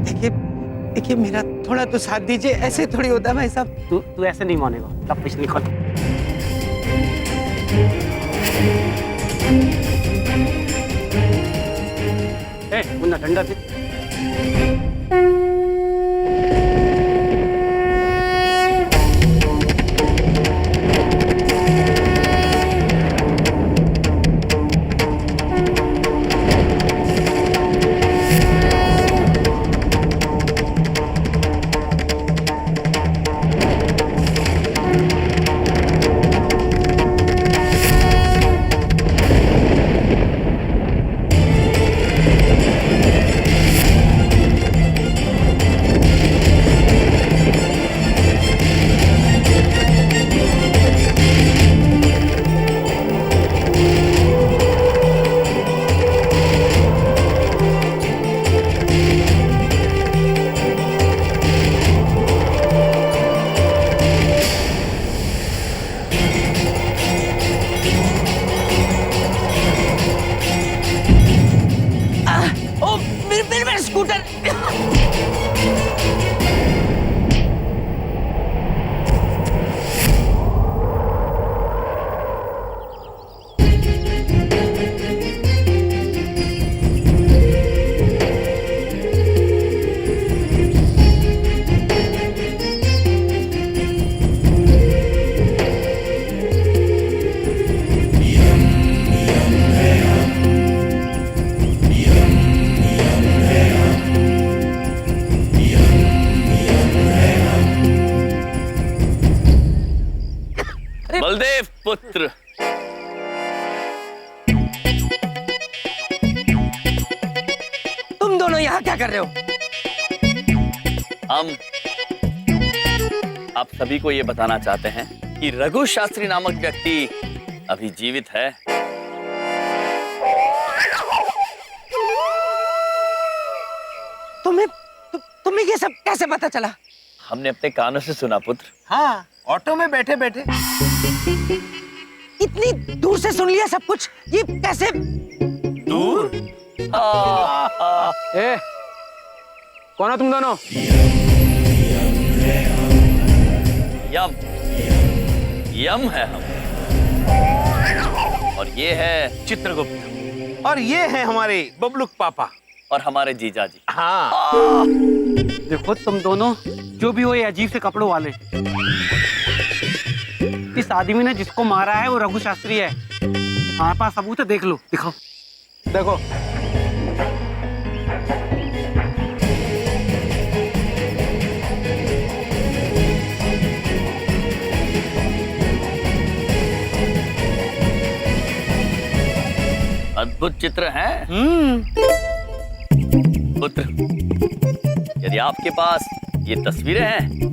देखिए देखिए, मेरा थोड़ा तो साथ दीजिए, ऐसे थोड़ी होता है भाई साहब। तू ऐसे नहीं मानेगा, सब कुछ निकल। मुन्ना ठंडा थी। मेरा स्कूटर। बलदेव पुत्र, तुम दोनों यहाँ क्या कर रहे हो? हम आप सभी को ये बताना चाहते हैं कि रघु शास्त्री नामक व्यक्ति अभी जीवित है। तुम्हें ये सब कैसे पता चला? हमने अपने कानों से सुना पुत्र। हाँ, ऑटो में बैठे बैठे। इतनी दूर से सुन लिया सब कुछ, ये कैसे? दूर? ए, कौन हो तुम दोनों? यम यम है हम, और ये है चित्रगुप्त, और ये है हमारे बबलुक पापा और हमारे जीजा जी। हाँ। देखो तुम दोनों जो भी हो, ये अजीब से कपड़ों वाले। इस आदमी ने जिसको मारा है वो रघु शास्त्री है। हमारे पास सबूत है, देख लो, दिखाओ। देखो, अद्भुत चित्र है पुत्र। यदि आपके पास ये तस्वीरें हैं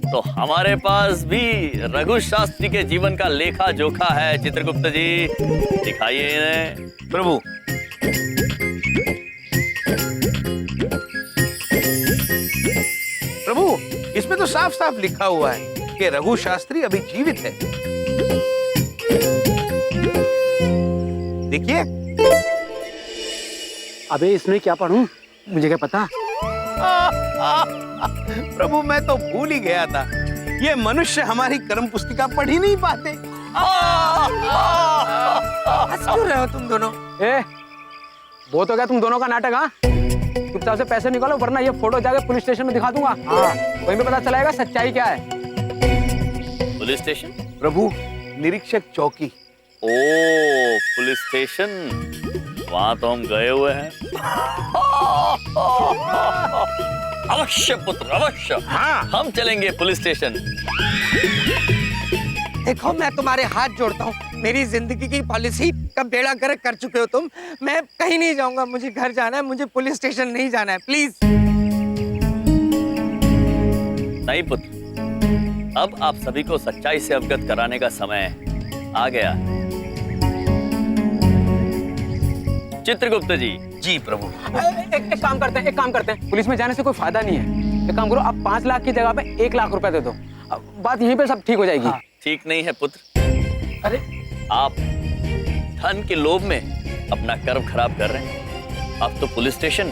तो हमारे पास भी रघु शास्त्री के जीवन का लेखा जोखा है। चित्रगुप्त जी, दिखाइए इन्हें। प्रभु, प्रभु, इसमें तो साफ साफ लिखा हुआ है कि रघु शास्त्री अभी जीवित है। देखिए। अबे इसमें क्या पढ़ूं? मुझे क्या पता। प्रभु, मैं तो भूल ही गया था, ये मनुष्य हमारी कर्म पुस्तिका पढ़ ही नहीं पाते। हंस क्यों रहे हो तुम दोनों? ए, बहुत हो गया तुम दोनों का नाटक। हाँ, चुपचाप से पैसे निकालो, वरना ये फोटो जाके पुलिस स्टेशन में दिखा दूंगा। हाँ, वहीं पे पता चलेगा सच्चाई क्या है। Police station? प्रभु, निरीक्षक चौकी। ओ, पुलिस स्टेशन, वहां तो हम गए हुए हैं। अवश्य पुत्र, अवश्य। हाँ। हम चलेंगे पुलिस स्टेशन। देखो, मैं तुम्हारे हाथ जोड़ता हूँ, मेरी जिंदगी की पॉलिसी का बेड़ा गर्क कर चुके हो तुम। मैं कहीं नहीं जाऊंगा, मुझे घर जाना है, मुझे पुलिस स्टेशन नहीं जाना है, प्लीज। नहीं पुत्र, अब आप सभी को सच्चाई से अवगत कराने का समय आ गया। चित्रगुप्त जी। जी प्रभु। एक काम करते हैं, पुलिस में जाने से कोई फायदा नहीं है। एक काम करो, आप 5 लाख की जगह पे 1 लाख रुपए दे दो, बात यहीं पे सब ठीक हो जाएगी। हाँ। ठीक नहीं है पुत्र। अरे, आप धन के लोभ में अपना कर्म खराब कर रहे हैं। अब तो पुलिस स्टेशन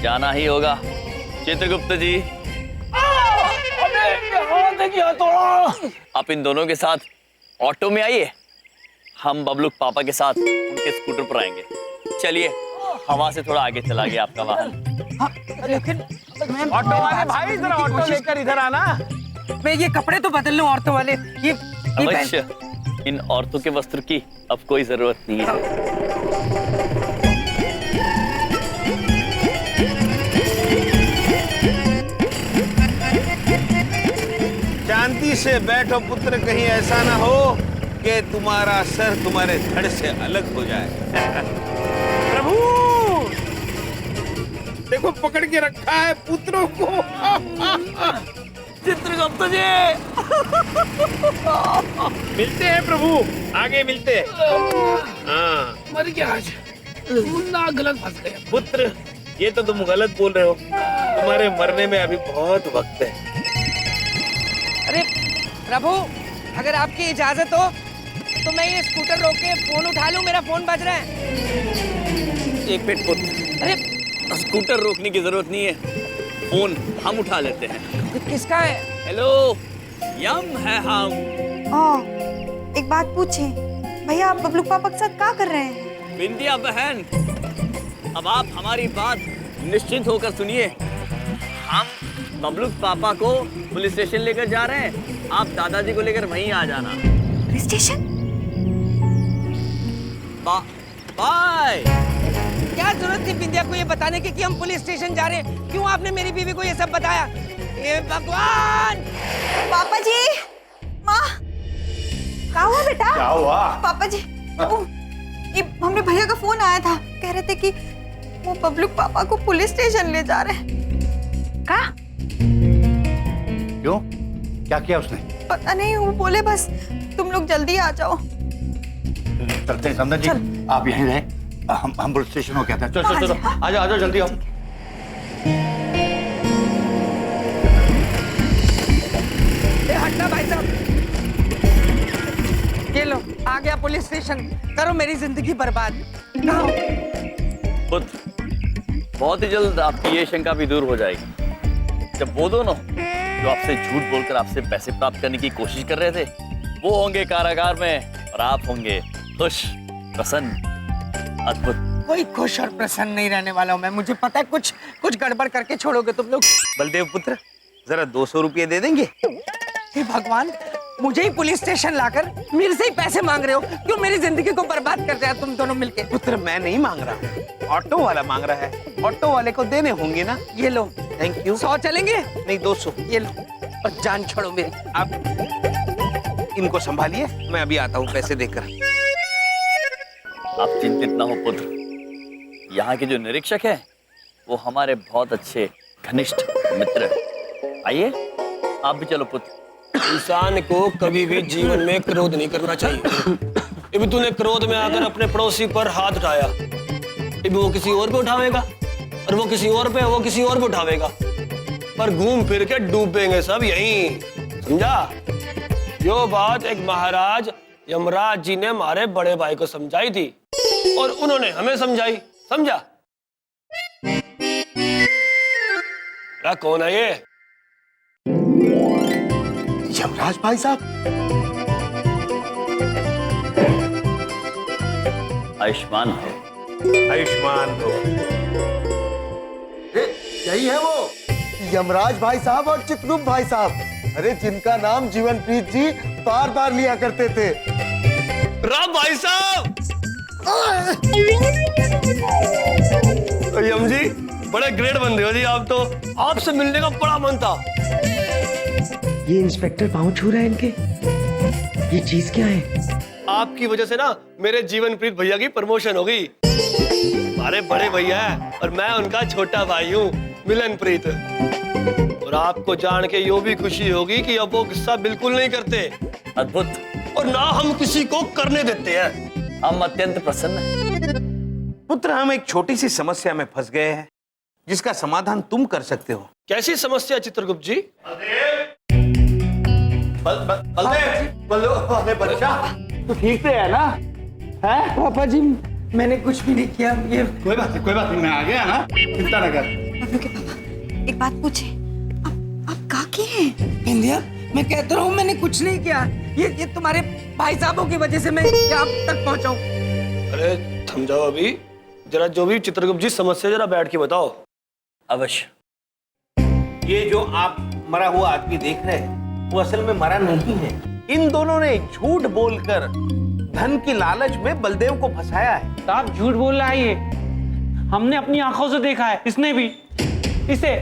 जाना ही होगा। चित्रगुप्त जी, आप इन दोनों के साथ ऑटो में आइए, हम बबलू पापा के साथ उनके स्कूटर पर आएंगे। चलिए, हवा से थोड़ा आगे चला गया आपका वाहन। लेकिन ऑटो वाले भाई, जरा ऑटो लेकर इधर आना। मैं ये कपड़े तो बदल लूं औरतों वाले। ये अवश्य, इन औरतों के वस्त्र की अब कोई जरूरत नहीं है। शांति से बैठो पुत्र, कहीं ऐसा ना हो कि तुम्हारा सर तुम्हारे धड़ से अलग हो जाए। प्रभु, देखो पकड़ के रखा है पुत्रों को। चित्रगुप्त जी, मिलते हैं प्रभु, आगे मिलते हैं। हाँ, मर गया आज, ना गलत फंस गया। पुत्र, ये तो तुम गलत बोल रहे हो, तुम्हारे मरने में अभी बहुत वक्त है। अरे प्रभु, अगर आपकी इजाजत हो तो मैं ये स्कूटर रोक के फोन उठा लूं, मेरा फोन बज रहा है। एक मिनट पुत्र, अरे स्कूटर रोकने की जरूरत नहीं है, फोन हम उठा लेते हैं। किसका है? हेलो, यम है हम। एक बात पूछे भैया, आप बबलू पापा के साथ क्या कर रहे हैं? बिंदिया बहन, अब आप हमारी बात निश्चिंत होकर सुनिए। हम बबलू पापा को पुलिस स्टेशन लेकर जा रहे हैं, आप दादाजी को लेकर वहीं आ जाना। Police station? बाय। क्या जरूरत थी बिंदिया को ये बताने की कि हम पुलिस स्टेशन जा रहे हैं? क्यों आपने मेरी बीवी को ये सब बताया? हे भगवान! पापा जी, माँ, क्या हुआ बेटा? क्या हुआ? पापा जी, ये हमने भैया का फोन आया था, कह रहे थे कि वो बबलू पापा को पुलिस स्टेशन ले जा रहे हैं। क्या? क्यों? क्या किया उसने? पता नहीं, वो बोले बस तुम लोग जल्दी आ जाओ। चलते हैं समझा जी, आप यहीं रहे, हम पुलिस स्टेशन हो कहते हैं। चलो चलो चलो, आ जाओ जल्दी आओ। हटना भाई साहब, ये लो आ गया पुलिस स्टेशन, करो मेरी जिंदगी बर्बाद। पुत्र, बहुत ही जल्द आपकी ये शंका भी दूर हो जाएगी। जब वो दोनों जो आपसे झूठ बोलकर आपसे पैसे प्राप्त करने की कोशिश कर रहे थे, वो होंगे कारागार में और आप होंगे खुश, प्रसन्न, अद्भुत। कोई खुश और प्रसन्न नहीं रहने वाला हूँ मैं। मुझे पता है कुछ गड़बड़ करके छोड़ोगे तुम लोग। बलदेव पुत्र, जरा 200 रुपये दे देंगे? हे भगवान, मुझे ही पुलिस स्टेशन लाकर मेरे से ही पैसे मांग रहे हो? क्यों मेरी जिंदगी को बर्बाद कर दिया तुम दोनों मिलके? पुत्र, मैं नहीं मांग रहा, ऑटो वाला मांग रहा है। ऑटो वाले को देने होंगे ना। ये लो। Thank you. 100 चलेंगे? नहीं, 200। ये लो, और जान छोड़ो मेरी। आप इनको संभालिए, मैं अभी आता हूँ पैसे देकर। आप चिंतित ना हो पुत्र, यहाँ के जो निरीक्षक है वो हमारे बहुत अच्छे घनिष्ठ मित्र हैं। आइए, आप भी चलो पुत्र। इंसान को कभी भी जीवन में क्रोध नहीं करना चाहिए। अभी तूने क्रोध में आकर अपने पड़ोसी पर हाथ उठाया, अभी वो किसी और पे उठावेगा, और वो किसी और पे, वो किसी और पे उठावेगा, पर घूम फिर के डूबेंगे सब यहीं, समझा? जो बात एक महाराज यमराज जी ने हमारे बड़े भाई को समझाई थी और उन्होंने हमें समझाई, समझा? क्या कौन है ये? यमराज भाई साहब। आयुष्मान हो। आयुष्मान हो। यही है वो यमराज भाई साहब और चित्रगुप्त भाई साहब, अरे जिनका नाम जीवनप्रीत जी बार बार लिया करते थे। राम भाई साहब, यम जी, बड़े ग्रेट बंदे हो जी आप तो। आपसे मिलने का बड़ा मन था। ये इंस्पेक्टर पाँव छू रहा है इनके, ये चीज क्या है? आपकी वजह से ना मेरे जीवनप्रीत भैया की प्रमोशन हो गई। हमारे बड़े भैया हैं और मैं उनका छोटा भाई हूँ, मिलनप्रीत। और आपको जान के यो भी खुशी होगी कि अब वो गुस्सा बिल्कुल नहीं करते। अद्भुत। और ना हम किसी को करने देते हैं। हम अत्यंत प्रसन्न हैं। पुत्र, हम एक छोटी सी समस्या में फंस गए हैं, जिसका समाधान तुम कर सकते हो। कैसी समस्या चित्रगुप्त जी? बच्चा तू ठीक से है ना? है पापा जी, मैंने कुछ भी नहीं किया। ये कोई बात नहीं, मैं आ गया ना, चिंता न कर। एक बात पूछे, आप का किए हैं? बिंदिया, मैं कहता रहा हूँ मैंने कुछ नहीं किया। ये तुम्हारे भाई साहबों की वजह से मैं यहाँ तक पहुँचा हूँ। अरे थम जाओ अभी, जरा जो भी चित्रगुप्त जी समस्या जरा बैठ के बताओ। अवश्य। ये जो आप मरा हुआ आदमी देख रहे हैं वो असल में मरा नहीं है। इन दोनों ने झूठ बोलकर धन की लालच में बलदेव को फंसाया है। साहब झूठ बोल रहा है ये, हमने अपनी आंखों से देखा है। इसने भी इसे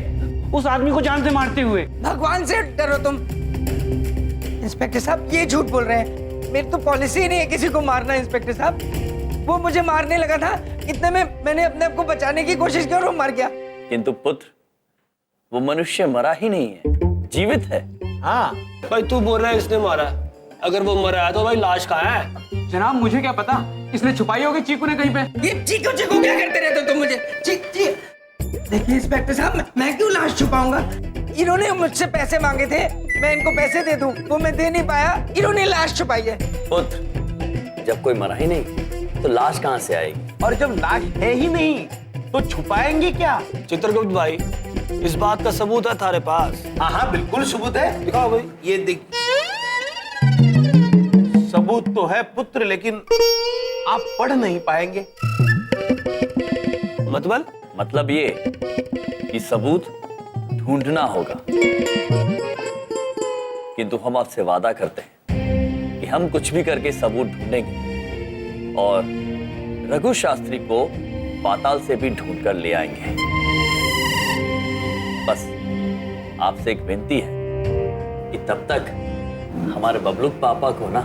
उस आदमी को जान से मारते हुए। भगवान से डरो तुम। इंस्पेक्टर साहब ये झूठ बोल रहे हैं, मेरी तो पॉलिसी ही नहीं है किसी को मारना। इंस्पेक्टर साहब वो मुझे मारने लगा था, इतने में मैंने अपने आप को बचाने की कोशिश की और वो मर गया। किंतु पुत्र, वो मनुष्य मरा ही नहीं है, जीवित है। हाँ भाई तू बोल रहा है इसने मारा, अगर वो मरा है तो भाई लाश कहाँ है? जनाब मुझे क्या पता, इसने छुपाई होगी चीकू ने कहीं पे। ये चीकू चीकू क्या करते रहते हो तुम मुझे? देखिए इंस्पेक्टर साहब, मैं क्यों लाश छुपाऊंगा? इन्होंने मुझसे पैसे मांगे थे, मैं इनको पैसे दे दूं, वो मैं दे नहीं पाया, इन्होंने लाश छुपाई है। पुत्र, जब कोई मरा ही नहीं तो लाश कहाँ से आएगी? और जब लाश है ही नहीं तो छुपाएंगे क्या? चित्रगुप्त भाई, इस बात का सबूत है थारे पास? हाँ हाँ बिल्कुल सबूत है। दिखाओ भाई। ये देख, सबूत तो है पुत्र, लेकिन आप पढ़ नहीं पाएंगे। मतलब ये कि सबूत ढूंढना होगा। किंतु हम आपसे वादा करते हैं कि हम कुछ भी करके सबूत ढूंढेंगे और रघु शास्त्री को पाताल से भी ढूंढ कर ले आएंगे। बस आपसे एक विनती है कि तब तक हमारे बबलू पापा को ना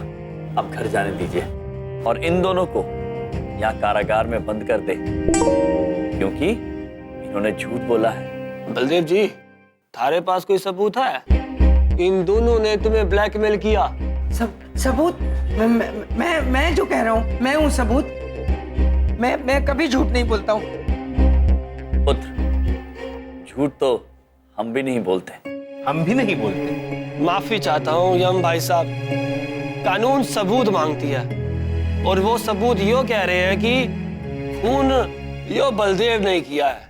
आप घर जाने दीजिए और इन दोनों को यहाँ कारागार में बंद कर दे, क्योंकि इन्होंने झूठ बोला है। बलदेव जी, थारे पास कोई सबूत है? इन दोनों ने तुम्हें ब्लैकमेल किया। सबूत? मैं जो कह रहा हूँ मैं हूँ सबूत। मैं कभी झूठ नहीं बोलता हूँ। पुत्र, झूठ तो हम भी नहीं बोलते। हम भी नहीं बोलते। माफी चाहता हूँ यम भाई साहब, कानून सबूत मांगती है और वो सबूत यो कह रहे हैं कि खून यो बलदेव ने किया है।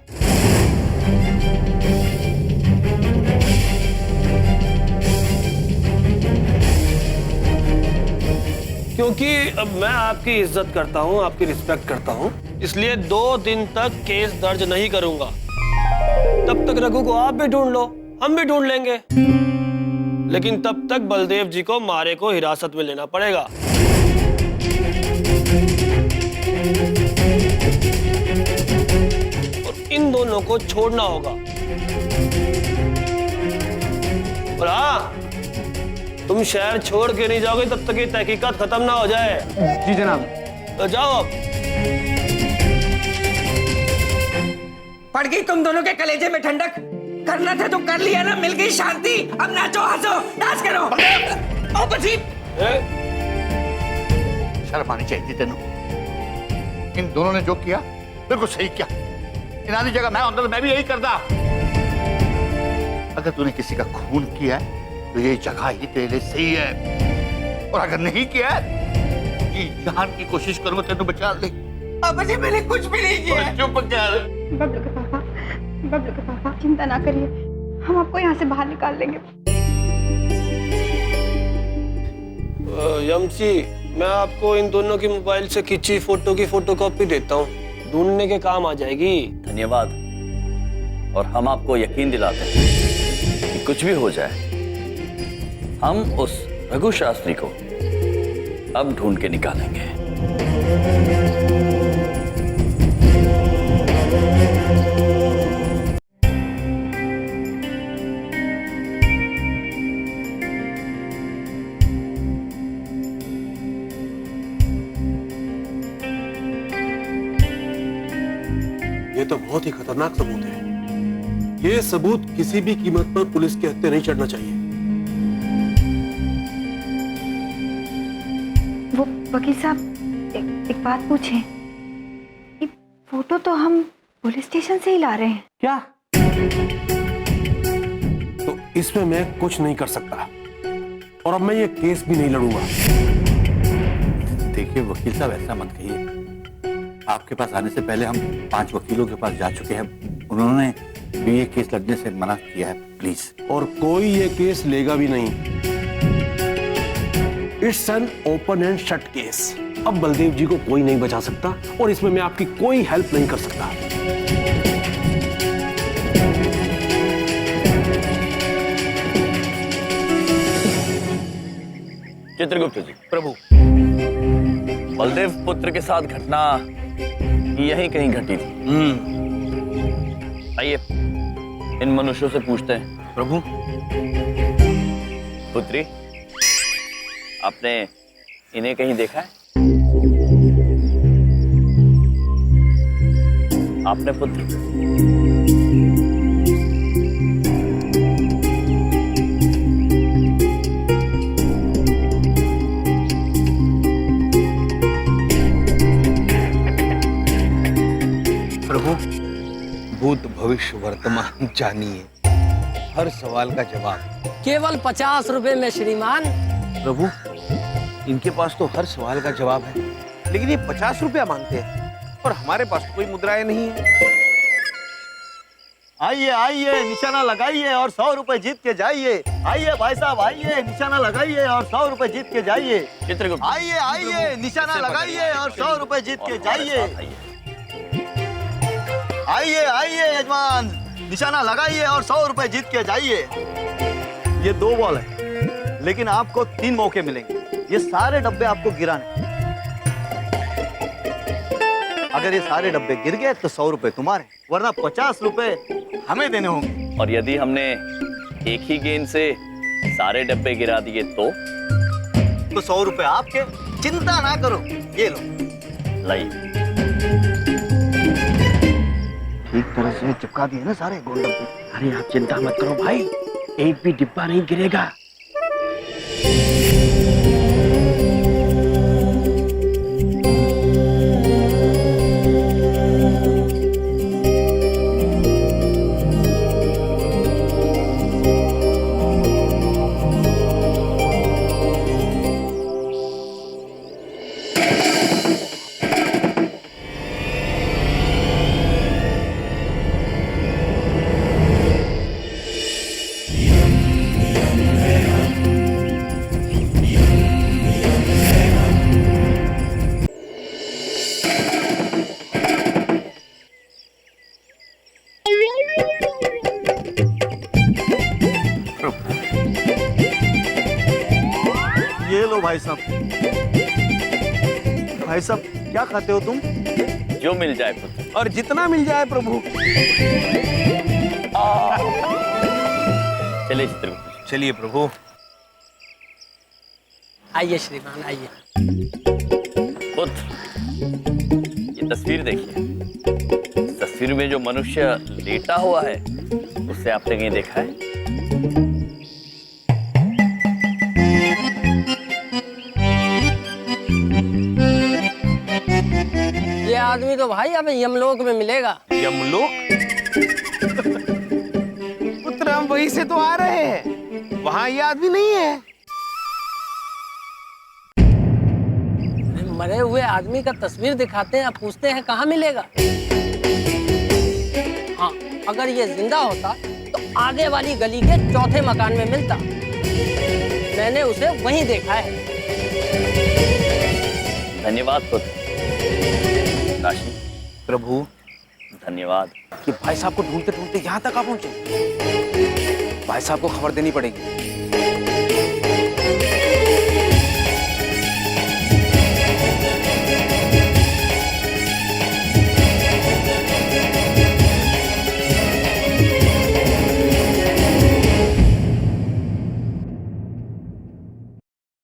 क्योंकि अब मैं आपकी इज्जत करता हूं, आपकी रिस्पेक्ट करता हूं, इसलिए 2 दिन तक केस दर्ज नहीं करूंगा। तब तक रघु को आप भी ढूंढ लो, हम भी ढूंढ लेंगे, लेकिन तब तक बलदेव जी को मारे को हिरासत में लेना पड़ेगा। और इन दोनों को छोड़ना होगा। और हाँ, तुम शहर छोड़ के नहीं जाओगे तब तक ये तहकीकात खत्म ना हो जाए। जी जनाब। तो जाओ अब। पड़ गई तुम दोनों के कलेजे में ठंडक। करना था तो कर लिया ना, मिल गई शांति। अब नाचो, हंसो, डांस करो। ओ बसी, शर्म आनी चाहिए तेनू। इन दोनों ने जो किया बिल्कुल सही किया। इन्हां दी जगह मैं होंदा तो मैं भी यही करदा। अगर तूने किसी का खून किया है तो ये जगह ही तेरे लिए सही है, और अगर नहीं किया है जी जान की कोशिश करूंगा तेनू बचा ले। अब जी मैंने कुछ भी नहीं किया। चुप कर। बबलू के पापा चिंता ना करिए, हम आपको यहाँ से बाहर निकाल लेंगे। यमसी, मैं आपको इन दोनों की मोबाइल से खींची फोटो की फोटोकॉपी देता हूँ, ढूंढने के काम आ जाएगी। धन्यवाद। और हम आपको यकीन दिलाते हैं कि कुछ भी हो जाए, हम उस रघु शास्त्री को अब ढूंढ के निकालेंगे। ये तो बहुत ही खतरनाक सबूत है। ये सबूत किसी भी कीमत पर पुलिस के हत्थे नहीं चढ़ना चाहिए। वो वकील साहब, एक बात पूछें। ये फोटो तो हम पुलिस स्टेशन से ही ला रहे हैं। क्या? तो इसमें मैं कुछ नहीं कर सकता और अब मैं ये केस भी नहीं लड़ूंगा। देखिए वकील साहब, ऐसा मत कहिए। आपके पास आने से पहले हम 5 वकीलों के पास जा चुके हैं। उन्होंने ये केस लड़ने से मना किया है, प्लीज। और कोई ये केस लेगा भी नहीं। It's an open and shut case. अब बलदेव जी को कोई नहीं बचा सकता और इसमें मैं आपकी कोई हेल्प नहीं कर सकता। चित्रगुप्त जी, प्रभु, बलदेव पुत्र के साथ घटना यहीं कहीं घटी थी। आइए इन मनुष्यों से पूछते हैं। प्रभु, पुत्री, आपने इन्हें कहीं देखा है? आपने पुत्र? प्रभु, भूत भविष्य वर्तमान जानिए, हर सवाल का जवाब। केवल 50 रुपए में श्रीमान। प्रभु, इनके पास तो हर सवाल का जवाब है, लेकिन ये 50 रुपया मांगते हैं और हमारे पास तो कोई मुद्राएं नहीं है। आइए आइए, निशाना लगाइए और 100 रुपए जीत के जाइए। आइए भाई साहब, आइए, निशाना लगाइए और 100 रुपए जीत के जाइए। चित्रगुप्त, आइए आइए, निशाना लगाइए और 100 रुपए जीत के जाइए। आइए आइए यजमान, निशाना लगाइए और 100 रुपए जीत के जाइए। ये 2 बॉल है, लेकिन आपको 3 मौके मिलेंगे। ये सारे डब्बे आपको गिराने। अगर ये सारे डब्बे गिर गए तो 100 रुपए तुम्हारे, वरना 50 रुपए हमें देने होंगे। और यदि हमने एक ही गेंद से सारे डब्बे गिरा दिए तो 100 रुपए आपके। चिंता ना करो, ये लो। लाइए। ठीक तरह से चिपका दिए ना सारे गोल डब्बे। अरे आप चिंता मत करो भाई, एक भी डिब्बा नहीं गिरेगा। ये लो भाई साहब। भाई साहब, क्या खाते हो तुम? जो मिल जाए पुत्र। और जितना मिल जाए प्रभु। चलिए चित्रगुप्त। चलिए प्रभु। आइए श्रीमान, आइए। पुत्र, ये तस्वीर देखिए। इस तस्वीर में जो मनुष्य लेटा हुआ है, उससे आपने कहीं देखा है? ये आदमी तो भाई अब यमलोक में मिलेगा। यमलोक? पुत्र, हम वहीं से तो आ रहे हैं, वहां ये आदमी नहीं है। मरे हुए आदमी का तस्वीर दिखाते हैं, अब पूछते हैं कहाँ मिलेगा। हाँ, अगर ये जिंदा होता तो आगे वाली गली के चौथे मकान में मिलता। मैंने उसे वहीं देखा है। धन्यवाद पुत्र। राशि। प्रभु, धन्यवाद। कि भाई साहब को ढूंढते ढूंढते यहाँ तक आ पहुंचे। भाई साहब को खबर देनी पड़ेगी।